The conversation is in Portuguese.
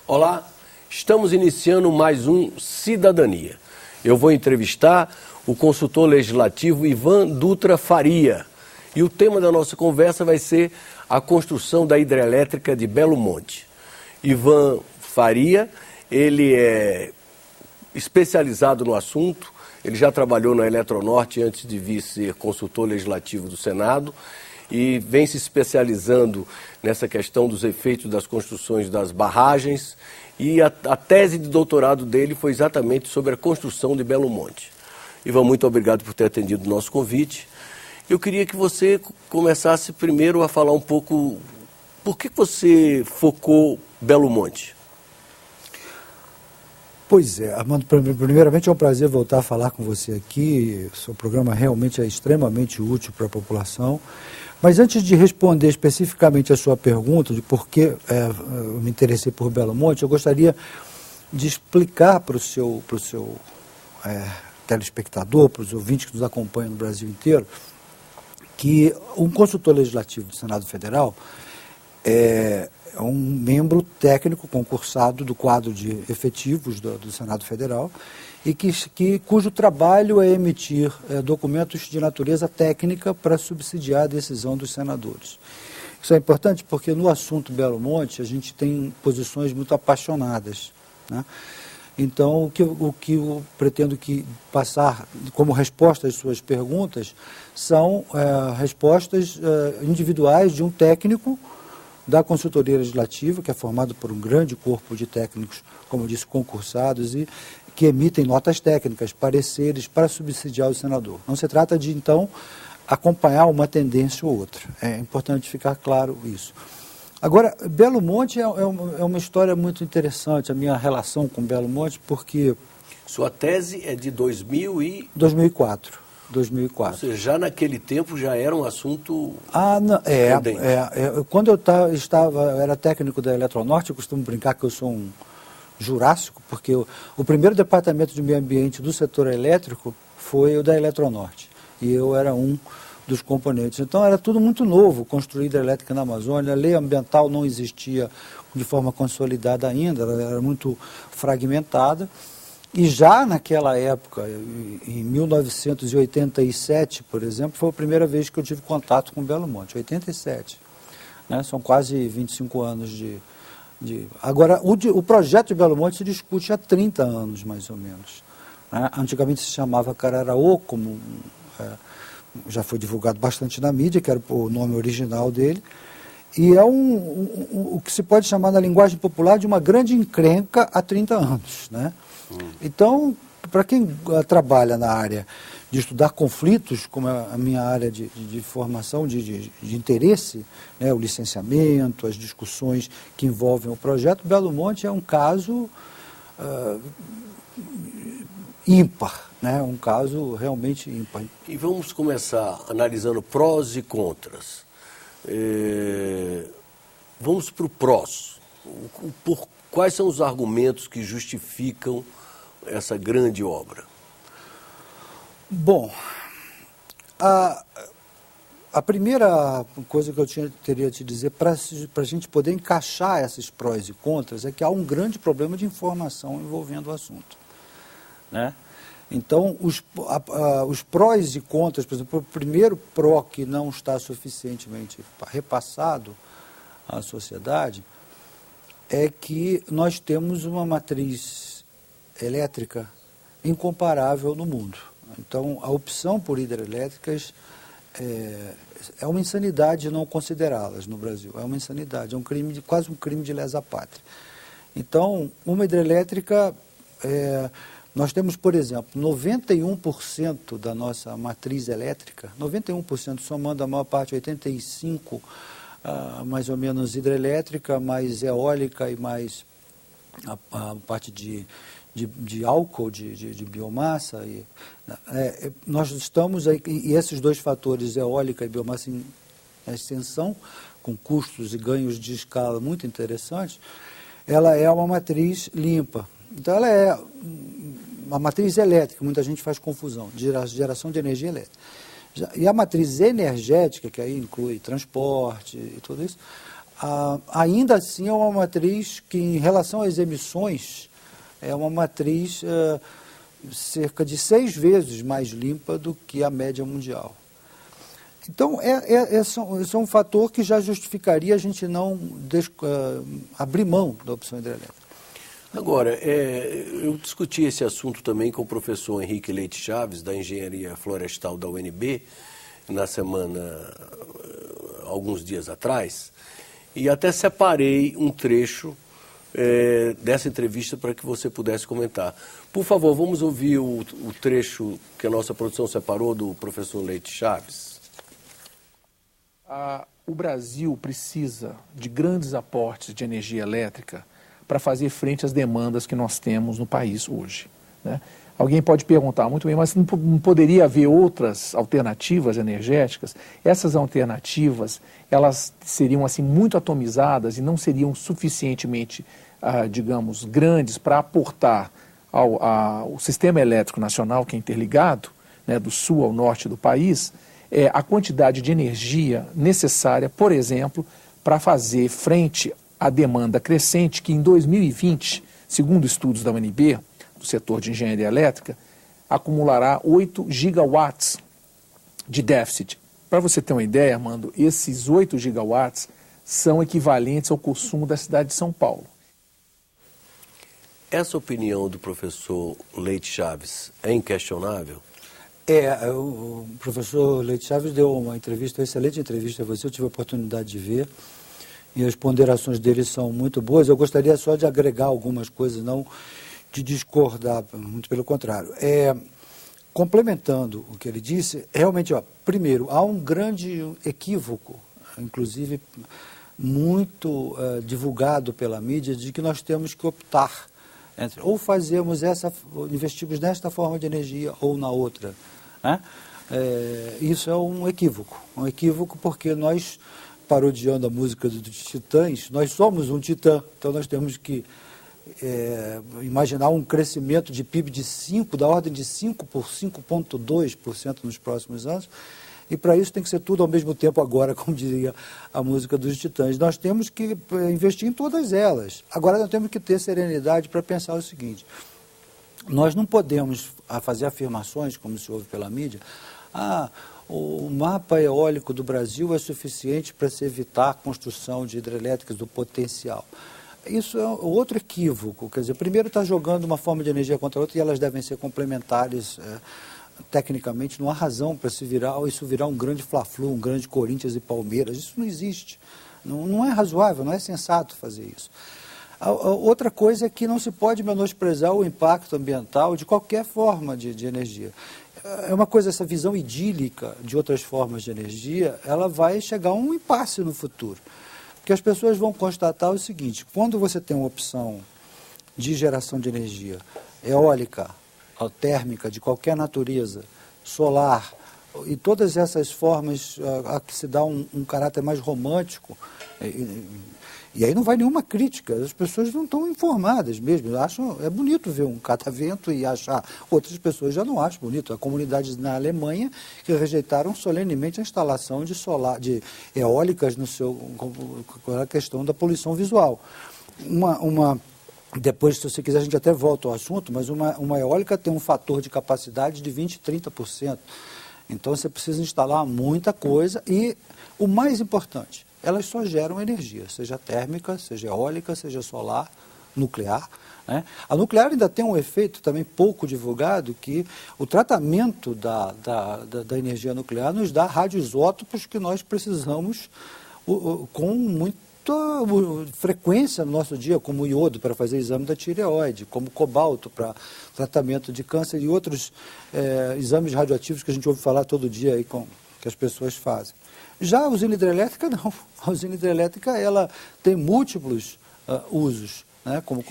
Olá, estamos iniciando mais um Cidadania. Eu vou entrevistar o consultor legislativo Ivan Dutra Faria. E o tema da nossa conversa vai ser a construção da hidrelétrica de Belo Monte. Ivan Faria, ele é especializado no assunto, ele já trabalhou na Eletronorte antes de vir ser consultor legislativo do Senado e vem se especializando nessa questão dos efeitos das construções das barragens, e a tese de doutorado dele foi exatamente sobre a construção de Belo Monte. Ivan, muito obrigado por ter atendido o nosso convite. Eu queria que você começasse primeiro a falar um pouco por que você focou Belo Monte. Pois é, Armando, primeiramente é um prazer voltar a falar com você aqui. O seu programa realmente é extremamente útil para a população. Mas antes de responder especificamente a sua pergunta de por que eu me interessei por Belo Monte, eu gostaria de explicar para o seu telespectador, para os ouvintes que nos acompanham no Brasil inteiro, que um consultor legislativo do Senado Federal é um membro técnico concursado do quadro de efetivos do Senado Federal e cujo trabalho é emitir documentos de natureza técnica para subsidiar a decisão dos senadores. Isso é importante porque no assunto Belo Monte a gente tem posições muito apaixonadas, né? Então, o que eu pretendo passar como resposta às suas perguntas são respostas individuais de um técnico da consultoria legislativa, que é formado por um grande corpo de técnicos, como eu disse, concursados, e que emitem notas técnicas, pareceres para subsidiar o senador. Não se trata de, então, acompanhar uma tendência ou outra. É importante ficar claro isso. Agora, Belo Monte é uma história muito interessante, a minha relação com Belo Monte, porque... Sua tese é de 2004. Ou seja, já naquele tempo já era um assunto... Não, quando eu era técnico da Eletronorte, eu costumo brincar que eu sou um jurássico, porque o primeiro departamento de meio ambiente do setor elétrico foi o da Eletronorte, e eu era um dos componentes. Então era tudo muito novo, construir hidrelétrica na Amazônia, a lei ambiental não existia de forma consolidada ainda, ela era muito fragmentada, e já naquela época, em 1987, por exemplo, foi a primeira vez que eu tive contato com Belo Monte, 87. Né? São quase 25 anos de... Agora, o projeto de Belo Monte se discute há 30 anos, mais ou menos. Né? Antigamente se chamava Cararaô, como já foi divulgado bastante na mídia, que era o nome original dele, e é o que se pode chamar na linguagem popular de uma grande encrenca há 30 anos. Né? Então, para quem trabalha na área de estudar conflitos, como é a minha área de formação, de interesse, né, o licenciamento, as discussões que envolvem o projeto, Belo Monte é um caso ímpar, né, um caso realmente ímpar. E vamos começar analisando prós e contras. Vamos para o prós. Quais são os argumentos que justificam essa grande obra? Bom, a primeira coisa que eu teria a te dizer para a gente poder encaixar esses prós e contras é que há um grande problema de informação envolvendo o assunto. Né? Então, os prós e contras, por exemplo, o primeiro pró que não está suficientemente repassado à sociedade é que nós temos uma matriz elétrica incomparável no mundo. Então, a opção por hidrelétricas é uma insanidade não considerá-las no Brasil. É uma insanidade, é quase um crime de lesa pátria. Então, uma hidrelétrica, nós temos, por exemplo, 91% da nossa matriz elétrica, 91% somando a maior parte, 85% mais ou menos hidrelétrica, mais eólica e mais a parte de álcool, de biomassa. Nós estamos aí, e esses dois fatores, eólica e biomassa, em extensão, com custos e ganhos de escala muito interessantes, ela é uma matriz limpa. Então, ela é uma matriz elétrica, muita gente faz confusão, de geração de energia elétrica. E a matriz energética, que aí inclui transporte e tudo isso, ainda assim é uma matriz que, em relação às emissões, é uma matriz cerca de 6 vezes mais limpa do que a média mundial. Então, esse é um fator que já justificaria a gente não abrir mão da opção hidrelétrica. Agora, eu discuti esse assunto também com o professor Henrique Leite Chaves, da Engenharia Florestal da UNB, alguns dias atrás, e até separei um trecho dessa entrevista para que você pudesse comentar. Por favor, vamos ouvir o trecho que a nossa produção separou do professor Leite Chaves. O Brasil precisa de grandes aportes de energia elétrica para fazer frente às demandas que nós temos no país hoje, né? Alguém pode perguntar, muito bem, mas não poderia haver outras alternativas energéticas? Essas alternativas, elas seriam assim muito atomizadas e não seriam suficientemente, digamos, grandes para aportar ao sistema elétrico nacional, que é interligado, né, do sul ao norte do país, a quantidade de energia necessária, por exemplo, para fazer frente à demanda crescente que em 2020, segundo estudos da UNB, do setor de engenharia elétrica, acumulará 8 gigawatts de déficit. Para você ter uma ideia, Armando, esses 8 gigawatts são equivalentes ao consumo da cidade de São Paulo. Essa opinião do professor Leite Chaves é inquestionável? O professor Leite Chaves deu uma entrevista, uma excelente entrevista a você, eu tive a oportunidade de ver, e as ponderações dele são muito boas. Eu gostaria só de agregar algumas coisas, não de discordar, muito pelo contrário. Complementando o que ele disse, realmente, primeiro, há um grande equívoco, inclusive muito divulgado pela mídia, de que nós temos que optar entre ou investimos nesta forma de energia ou na outra, né? Isso é um equívoco porque nós, parodiando a música dos Titãs, nós somos um titã, então nós temos que imaginar um crescimento de PIB da ordem de 5,2% nos próximos anos, e para isso tem que ser tudo ao mesmo tempo agora, como diria a música dos Titãs. Nós temos que investir em todas elas. Agora nós temos que ter serenidade para pensar o seguinte: nós não podemos fazer afirmações, como se ouve pela mídia, o mapa eólico do Brasil é suficiente para se evitar a construção de hidrelétricas do potencial. Isso é outro equívoco, quer dizer, primeiro está jogando uma forma de energia contra a outra e elas devem ser complementares tecnicamente, não há razão para isso virar um grande Fla-Flu, um grande Corinthians e Palmeiras, isso não existe, não é razoável, não é sensato fazer isso. Outra coisa é que não se pode menosprezar o impacto ambiental de qualquer forma de energia. É uma coisa, essa visão idílica de outras formas de energia, ela vai chegar a um impasse no futuro. Porque as pessoas vão constatar o seguinte: quando você tem uma opção de geração de energia eólica, térmica, de qualquer natureza, solar, e todas essas formas a que se dá um caráter mais romântico, e aí não vai nenhuma crítica, as pessoas não estão informadas mesmo, acham, é bonito ver um catavento e achar, outras pessoas já não acham bonito. Há comunidades na Alemanha que rejeitaram solenemente a instalação de eólicas com a questão da poluição visual. Depois, se você quiser, a gente até volta ao assunto, mas uma eólica tem um fator de capacidade de 20%, 30%. Então você precisa instalar muita coisa e, o mais importante, elas só geram energia, seja térmica, seja eólica, seja solar, nuclear, né? A nuclear ainda tem um efeito também pouco divulgado, que o tratamento da energia nuclear nos dá radioisótopos que nós precisamos com muita frequência no nosso dia, como o iodo para fazer exame da tireoide, como cobalto para tratamento de câncer e outros exames radioativos que a gente ouve falar todo dia aí que as pessoas fazem. Já a usina hidrelétrica não. A usina hidrelétrica ela tem múltiplos usos, né, como